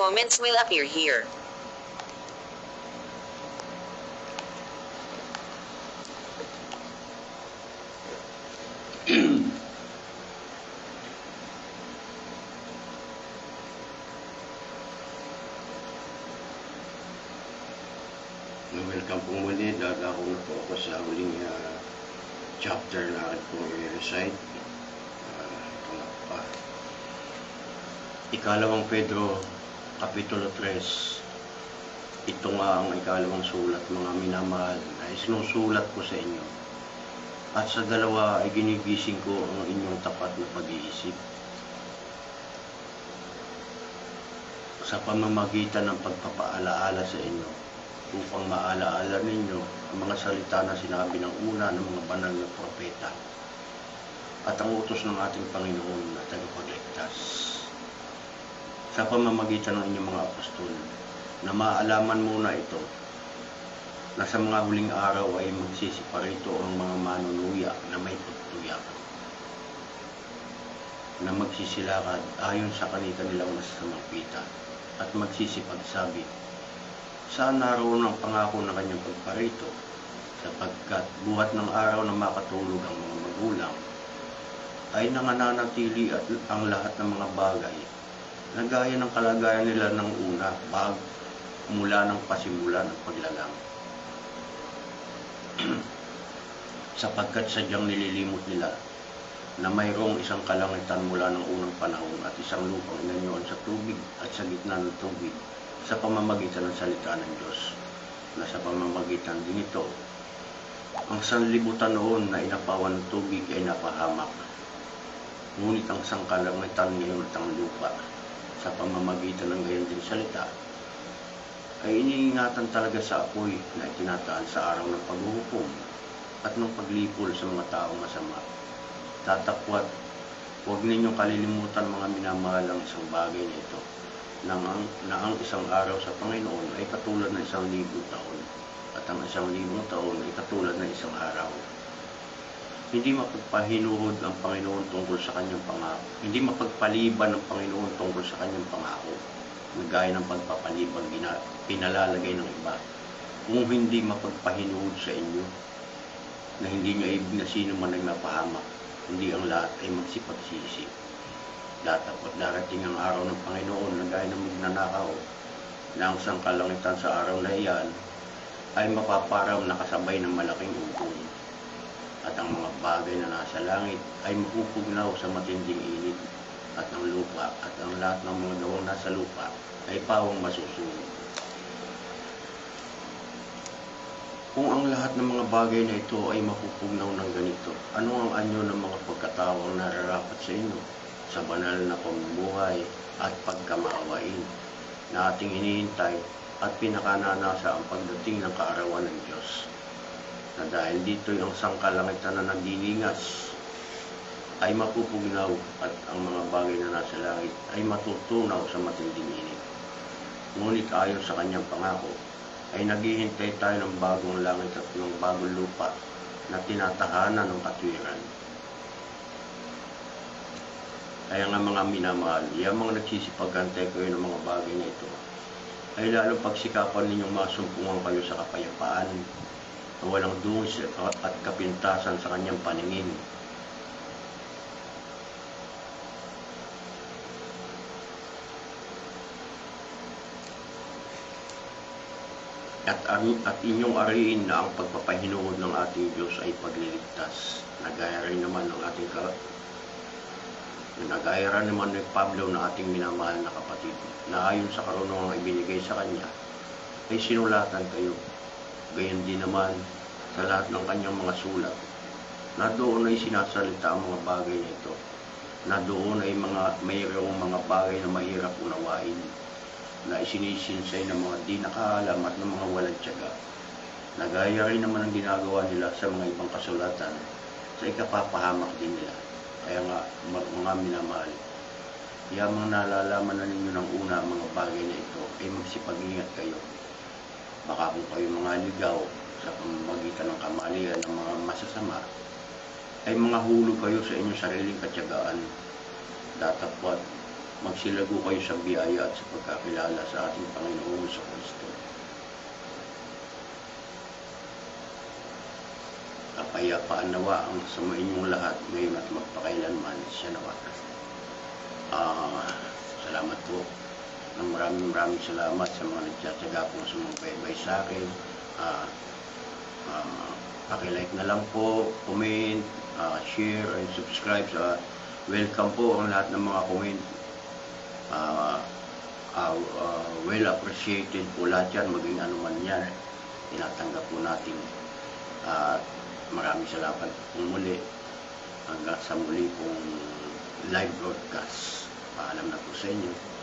comments will appear here. Welcome po muli, dadako na po ako sa huling chapter na akin po i-recite. Ito na pa. Ikalawang Pedro, Kapitulo 3. Ito nga ang ikalawang sulat, mga minamahal, na isinusulat ko sa inyo. At sa dalawa ay ginigising ko ang inyong tapat na pag-iisip. Sa pamamagitan ng pagpapaalaala sa inyo, upang maalaala ninyo ang mga salita na sinabi ng una ng mga banal na propeta at ang utos ng ating Panginoon na tagapagligtas. Sa pamamagitan ng inyong mga apostol, na maalaman muna ito, na sa mga huling araw ay magsisiparito ang mga manunuya na may pagtuyak, na magsisilakad ayon sa kanilang masasamang pita, at magsisipagsabi, saan naroon ang pangako na kanyang pagparito, sapagkat buhat ng araw na makatulog ang mga magulang, ay nangananatili at ang lahat ng mga bagay na gaya ng kalagayan nila ng una mula ng pasimula ng paglalang. Sapagkat sadyang nililimot nila na mayroong isang kalangitan mula ng unang panahon at isang lupang inanyoan sa tubig at sa gitna ng tubig, sa pamamagitan ng salita ng Diyos, na sa pamamagitan din ito, ang sanlibutan noon na inapawan ng tubig ay napahamak. Ngunit ang sangkalangitan ngayon at ang lupa, sa pamamagitan ng gayon din salita, ay iniingatan talaga sa apoy na itinataan sa araw ng paghuhukom at ng paglipol sa mga taong masama. Tatakwat, huwag ninyong kalilimutan mga minamahal ang isang bagay na ito, na ang isang araw sa Panginoon ay katulad ng 1,000 taon, at ang 1,000 taon ay katulad ng isang araw. Hindi mapagpahinuhod ang Panginoon tungkol sa kanyang pangako. Hindi mapagpaliban ng Panginoon tungkol sa kanyang pangako, na gaya ng pagpapaliban pinalalagay ng iba. Kung hindi mapagpahinuhod sa inyo, na hindi nyo ibig na sino man ay mapahamak, hindi ang lahat ay magsipagsisi. Datapot darating ang araw ng Panginoon na gaya ng magnanakaw, na ang sangkalangitan sa araw na iyan ay mapaparam na kasabay ng malaking ugong, at ang mga bagay na nasa langit ay mapupugnaw sa matinding init, at ang lupa at ang lahat ng mga gawang nasa lupa ay pawang masusunog. Kung ang lahat ng mga bagay na ito ay mapupugnaw ng ganito, ano ang anyo ng mga pagkatao ang nararapat sa inyo sa banal na pamumuhay at pagkamaawain na ating hinihintay at pinakananasa ang pagdating ng kaarawan ng Diyos, na dahil dito'y ang sangkalangitan na nagdilingas ay mapupugnaw at ang mga bagay na nasa langit ay matutunaw sa matinding init. Ngunit ayon sa kanyang pangako ay naghihintay tayo ng bagong langit at ng bagong lupa na tinatahanan ng katwiran. Kaya nga mga minamahal, yung mga nagsisipagantay kayo ng mga bagay na ito, ay lalong pagsikapan ninyong masumpungan kayo sa kapayapaan na walang dungis at kapintasan sa kanyang paningin. At inyong ariin na ang pagpapahinuhod ng ating Diyos ay pagliligtas, nagaya rin naman ng ating nagaya naman ni Pablo na ating minamahal na kapatid, na ayon sa karunungang ibinigay sa kanya, ay sinulatan kayo. Gayon din naman sa lahat ng kanyang mga sulat, na doon ay sinasalita ang mga bagay na ito, na doon ay mayroong mga bagay na mahirap unawain, na isinisinsay ng mga di nakaalam at ng mga walang tiyaga. Nagaya rin naman ang ginagawa nila sa mga ibang kasulatan, sa ikapapahamak din nila. Kaya nga, mga minamahal, yamang nalalaman na ninyo ng una ang mga bagay na ito, ay magsipag-ingat kayo. Baka kung kayo mga ligaw sa pamamagitan ng kamalian ng mga masasama, ay mga hulog kayo sa inyong sariling katyagaan. Datapwat, magsilago kayo sa biyaya at sa pagkakilala sa ating Panginoon sa Kristo. Kapayapaan nawa ang sa inyong lahat ngayon at magpakailanman siya nawa. Salamat po. Maraming salamat sa mga nagtsatsaga pong sumubaybay sa akin. Pakilike na lang po, comment, share, and subscribe. Welcome po ang lahat ng mga comment. Well appreciated po lahat yan, maging ano man yan, tinatanggap po natin. Maraming salamat po muli. Hanggang sa muli pong live broadcast. Paalam na po sa inyo.